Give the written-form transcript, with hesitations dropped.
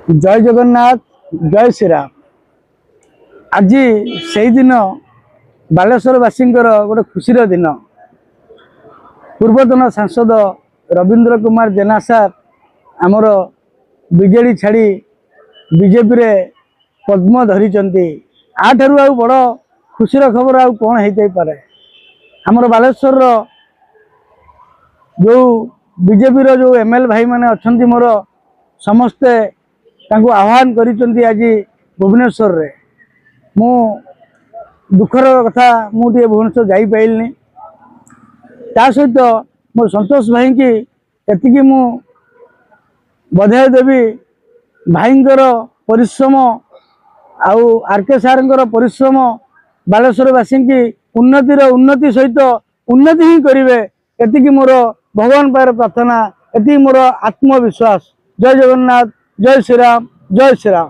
जय जगन्नाथ जय श्रीराम। आज से दिन बालेश्वरवासी गोटे खुशीर दिन। पूर्वतन सांसद रवींद्र कुमार जेना सार आमर बीजेडी छाड़ी बीजेपी रे पद्म धरी आठारू आउ बड़ खुशीर खबर आउ कौन होते पारे। आमर बालेश्वर जो बीजेपी रो जो एमएल भाई माने अछंती मोर समस्ते तांको आह्वान करिसेंती आज भुवनेश्वर रे। मु दुखर कथा मुझे भुवनेश्वर जाई पाइलनी। ता सहित मो संतोष भाई की एतिकी मु बधाई देवी। भाईंकर परिश्रम आउ आरके सारंकर परिश्रम बालेश्वरवासी की उन्नतिर उन्नति सहित उन्नति ही करिवे एतिकी मोर भगवान पार प्रार्थना, एतिकी मोर आत्मविश्वास। जय जगन्नाथ जय श्रीराम जय श्रीराम।